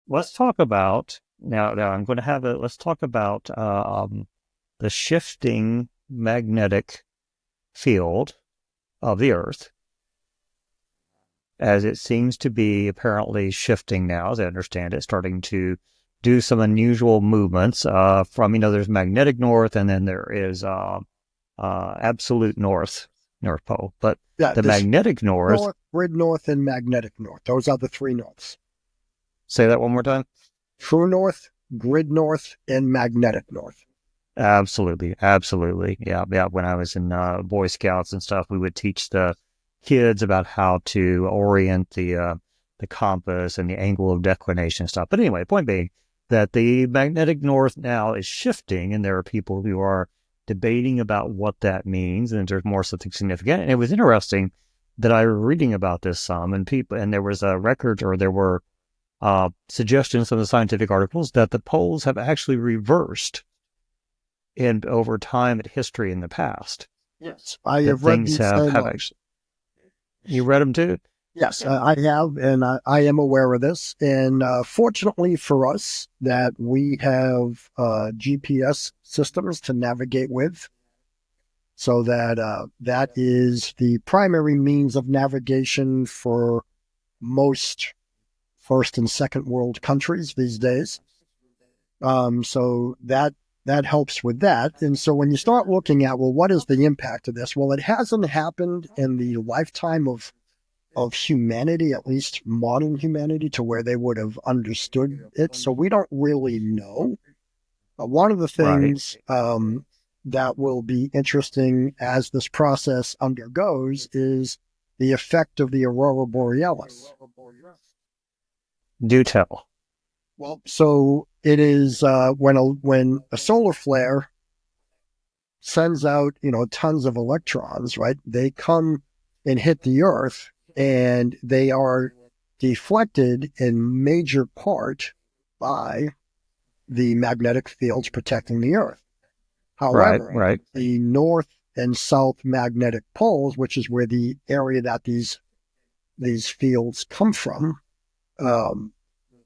let's talk about now. I'm going to have a let's talk about the shifting magnetic field of the Earth, as it seems to be apparently shifting now, as I understand it, starting to do some unusual movements. From there's magnetic north, and then there is absolute North Pole. But Yeah, the this magnetic north. north, grid north, and magnetic north. Those are the three norths. Say that one more time. True north, grid north, and magnetic north. Absolutely, absolutely. Yeah, yeah. When I was in Boy Scouts and stuff, we would teach the kids about how to orient the compass and the angle of declination and stuff. But anyway, point being that the magnetic north now is shifting, and there are people who are debating about what that means, and there's more something significant. And it was interesting that I was reading about this some, and there was a record, or there were suggestions in the scientific articles that the poles have actually reversed in over time at history in the past. Yes, I That have read things these have notes. actually. You read them too? Yes, I have, and I am aware of this. And fortunately for us, that we have GPS systems to navigate with, so that that is the primary means of navigation for most first and second world countries these days. So that helps with that. And so when you start looking at, well, what is the impact of this? Well, it hasn't happened in the lifetime of humanity, at least modern humanity, to where they would have understood it. So we don't really know. One of the Right. things that will be interesting as this process undergoes is the effect of the aurora borealis. Do tell. Well, so it is when a solar flare sends out tons of electrons, right? They come and hit the Earth, and they are deflected in major part by the magnetic fields protecting the Earth. Right. However, Right. the north and south magnetic poles, which is where the area that these fields come from, um,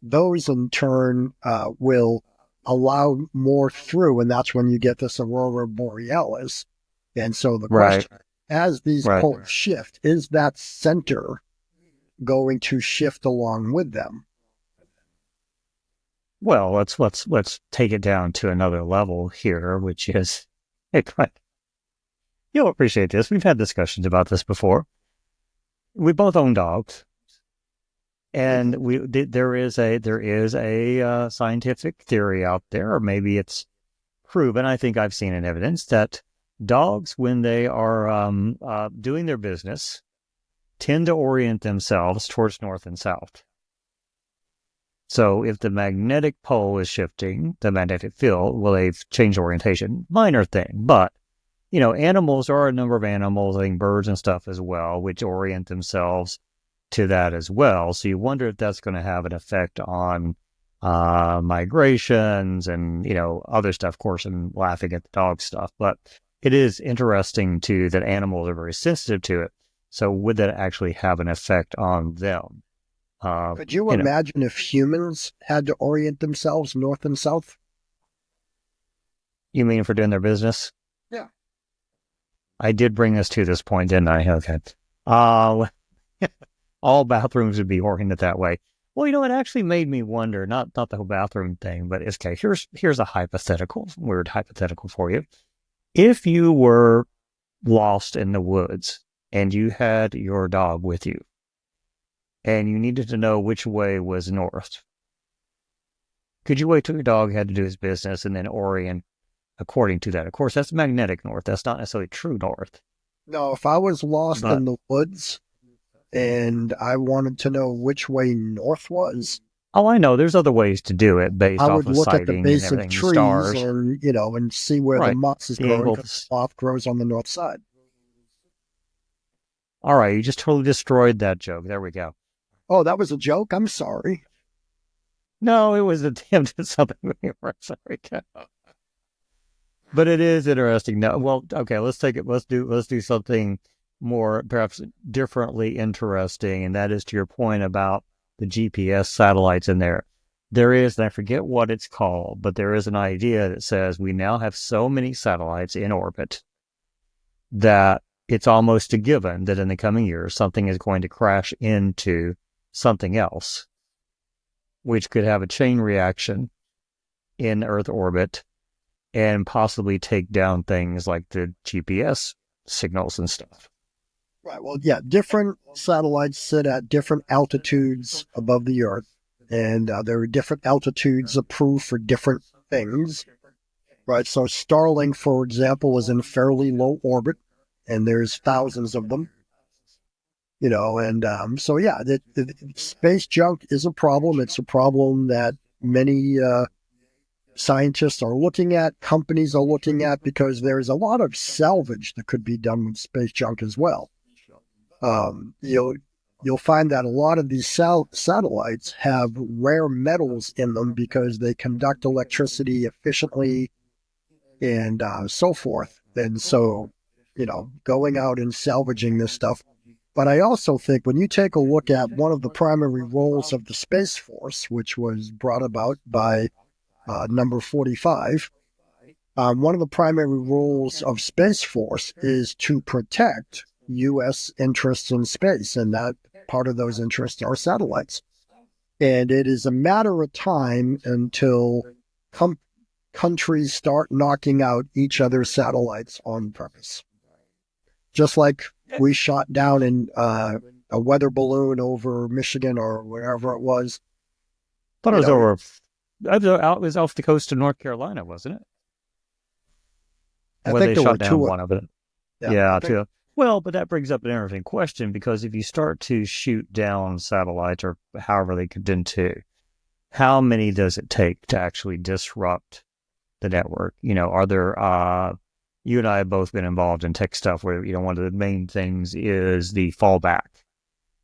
those in turn will allow more through, and that's when you get this aurora borealis. And so the Right. question, as these Right. poles shift, is that center going to shift along with them? Well, let's take it down to another level here, which is, hey, you'll appreciate this. We've had discussions about this before. We both own dogs, and Mhm. there is a scientific theory out there, or maybe it's proven. I think I've seen in evidence that dogs, when they are doing their business, tend to orient themselves towards north and south. So if the magnetic pole is shifting, the magnetic field, well, they've changed orientation. Minor thing, but animals, there are a number of animals, I think birds and stuff as well, which orient themselves to that as well. So you wonder if that's going to have an effect on migrations and other stuff. Of course, I'm laughing at the dog stuff, but it is interesting too that animals are very sensitive to it. So would that actually have an effect on them? Uh, Could you you know, imagine if humans had to orient themselves north and south? you mean for doing their business? Yeah. I did bring us to this point, didn't I? Okay. Uh, all bathrooms would be oriented that way. Well, it actually made me wonder, not the whole bathroom thing, but okay, here's a hypothetical, weird hypothetical for you. If you were lost in the woods and you had your dog with you and you needed to know which way was north, could you wait till your dog had to do his business and then orient according to that? Of course, that's magnetic north. That's not necessarily true north. No, if I was lost But in the woods and I wanted to know which way north was, oh, I know there's other ways to do it I based off would of look at the sighting and base of everything, the trees stars. and see where the Right. moss is The growing angle. because moss grows on the north side. All right, you just totally destroyed that joke. There we go. Oh, that was a joke. I'm sorry. No, it was an attempt at something. Sorry, but it is interesting. No, well, okay, let's take it. Let's do something more, perhaps differently interesting, and that is to your point about the GPS satellites in there. there is, and I forget what it's called, but there is an idea that says we now have so many satellites in orbit that it's almost a given that in the coming years something is going to crash into something else, which could have a chain reaction in Earth orbit and possibly take down things like the GPS signals and stuff. Right. Well, yeah, different satellites sit at different altitudes above the Earth, and there are different altitudes approved for different things. Right. So Starlink, for example, is in fairly low orbit, and there's thousands of them. And so yeah, the space junk is a problem. It's a problem that many scientists are looking at, companies are looking at, because there's a lot of salvage that could be done with space junk as well. You'll find that a lot of these satellites have rare metals in them because they conduct electricity efficiently and so forth. And so, going out and salvaging this stuff. But I also think when you take a look at one of the primary roles of the Space Force, which was brought about by number 45, one of the primary roles of Space Force is to protect U.S. interests in space, and that part of those interests are satellites. And it is a matter of time until countries start knocking out each other's satellites on purpose. Just like we shot down in a weather balloon over Michigan or wherever it was. But it was off the coast of North Carolina, wasn't it? I Where think they there were shot down two. one of it. Yeah, too. Well, but that brings up an interesting question, because if you start to shoot down satellites, or however they could into, how many does it take to actually disrupt the network? Are there, you and I have both been involved in tech stuff where, one of the main things is the fallback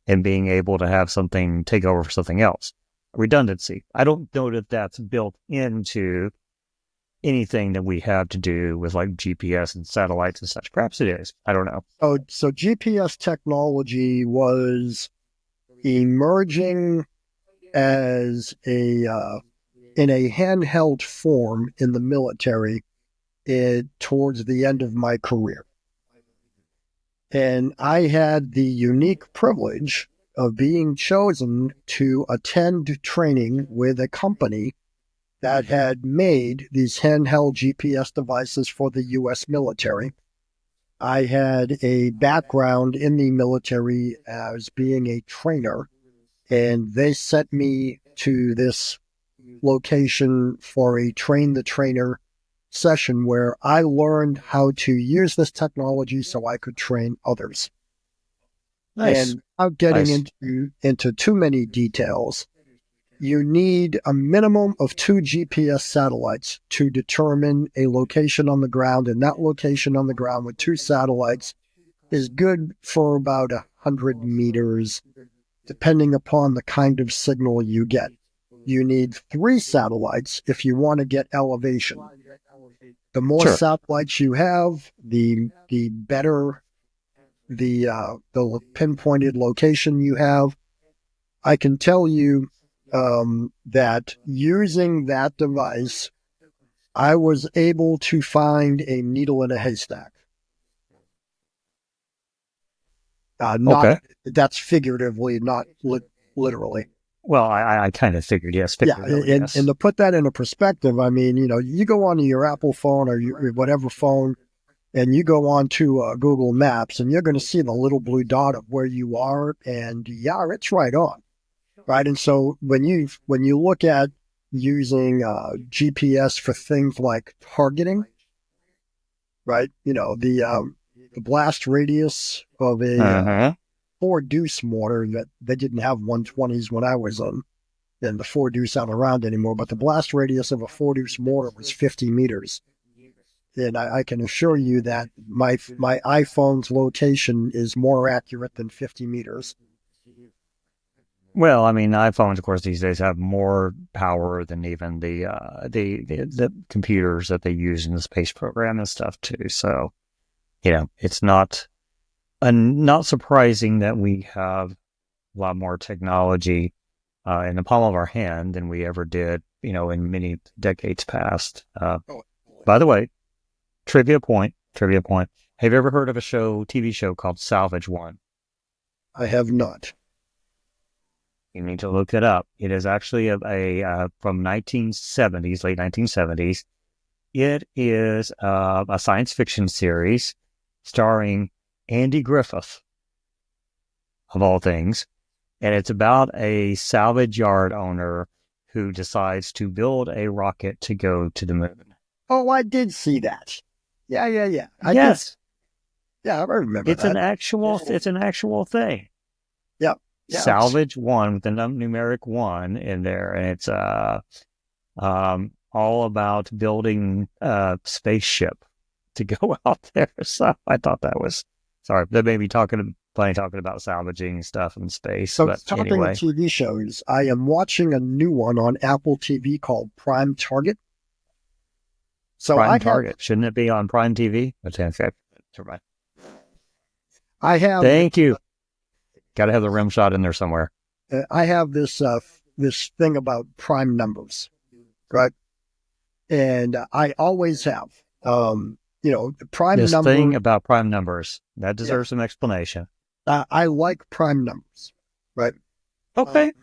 and being able to have something take over for something else. Redundancy. I don't know that that's built into anything that we have to do with like GPS and satellites and such. Perhaps it is. I don't know. So GPS technology was emerging as in a handheld form in the military towards the end of my career. And I had the unique privilege of being chosen to attend training with a company that had made these handheld GPS devices for the U.S. military. I had a background in the military as being a trainer, and they sent me to this location for a train the trainer session where I learned how to use this technology so I could train others. Nice. And without getting Nice. into too many details, you need a minimum of 2 GPS satellites to determine a location on the ground, and that location on the ground with 2 satellites is good for about 100 meters, depending upon the kind of signal you get. You need 3 satellites if you want to get elevation. The more Sure. satellites you have, the better the pinpointed location you have. I can tell you that using that device, I was able to find a needle in a haystack. Okay. That's figuratively, not literally. Well, I kind of figured, yes. And to put that into perspective, I mean, you go onto your Apple phone or your whatever phone, and you go on to Google Maps, and you're going to see the little blue dot of where you are, and yeah, it's right on, right? And so when you look at using GPS for things like targeting, right? The blast radius of a 4-deuce mortar, that they didn't have 120s when I was in, and the 4-deuce aren't around anymore, but the blast radius of a 4-deuce mortar was 50 meters. And I can assure you that my iPhone's location is more accurate than 50 meters. Well, I mean, iPhones, of course, these days have more power than even the computers that they use in the space program and stuff too. So, it's not surprising that we have a lot more technology in the palm of our hand than we ever did, in many decades past. Oh, By the way, trivia point. Have you ever heard of a TV show called Salvage One? I have not. You need to look it up. It is actually from 1970s, late 1970s. It is a science fiction series starring Andy Griffith, of all things. And it's about a salvage yard owner who decides to build a rocket to go to the moon. Oh, I did see that. Yeah. Yes, Yeah, I remember it's that. it's an actual thing. Yeah. Salvage One with the numeric one in there, and it's all about building a spaceship to go out there. So I thought that was sorry. That made me talking about salvaging stuff in space. So But talking anyway, of TV shows, I am watching a new one on Apple TV called Prime Target. So Prime Target, shouldn't it be on Prime TV? Okay, I have thank you. Got to have the rim shot in there somewhere. I have this thing about prime numbers, right? And I always have. The prime This number thing about prime numbers that deserves some explanation. I like prime numbers, right? Okay.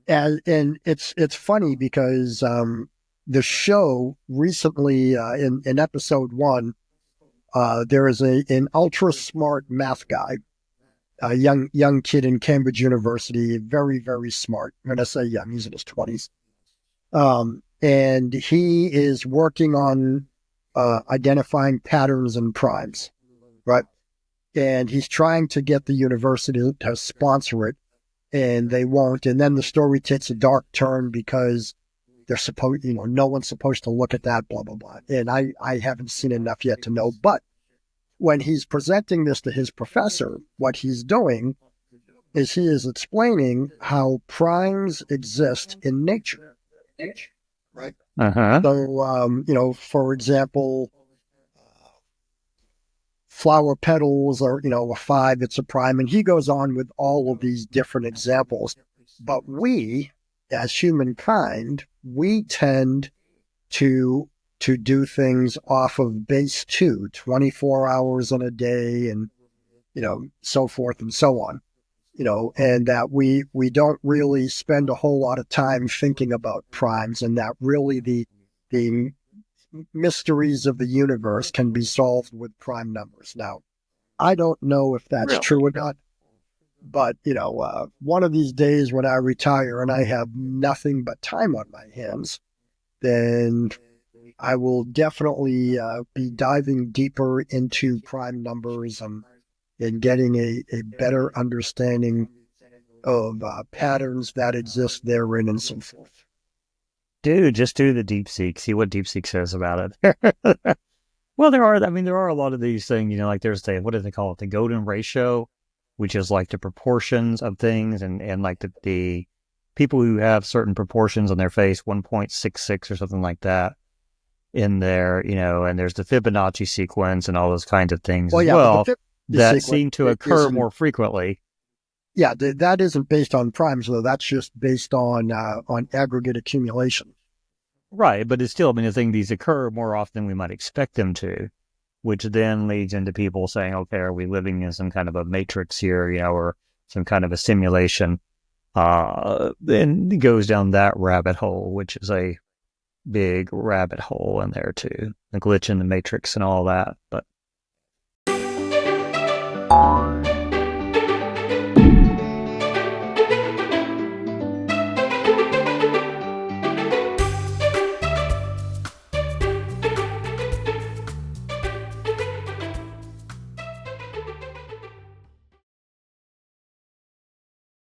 And it's funny because the show recently in episode 1, there is an ultra smart math guy, a young kid in Cambridge University, very, very smart. When I say young, he's in his 20s. And he is working on identifying patterns and primes, right? And he's trying to get the university to sponsor it, and they won't. And then the story takes a dark turn because they're supposed, no one's supposed to look at that, blah, blah, blah. And I haven't seen enough yet to know. But when he's presenting this to his professor, what he's doing is he is explaining how primes exist in nature. Right. Uh-huh. So, for example, flower petals are, a 5, it's a prime. And he goes on with all of these different examples. But we, as humankind, we tend to do things off of base 2, 24 hours in a day, and, so forth and so on. And that we don't really spend a whole lot of time thinking about primes, and that really the mysteries of the universe can be solved with prime numbers. Now, I don't know if that's true or not, but, one of these days when I retire and I have nothing but time on my hands, then I will definitely be diving deeper into prime numbers and getting a better understanding of patterns that exist therein and so forth. Dude, just do the DeepSeek. See what DeepSeek says about it. Well, there are a lot of these things, like there's what do they call it? The golden ratio, which is like the proportions of things, and like the people who have certain proportions on their face, 1.66 or something like that in there, and there's the Fibonacci sequence and all those kinds of things that seem to occur more frequently. Yeah, that isn't based on primes, though. That's just based on aggregate accumulation. Right, but it's still, I think these occur more often than we might expect them to, which then leads into people saying, okay, are we living in some kind of a matrix here, or some kind of a simulation? Then it goes down that rabbit hole, which is a big rabbit hole in there too, the glitch in the matrix and all that. But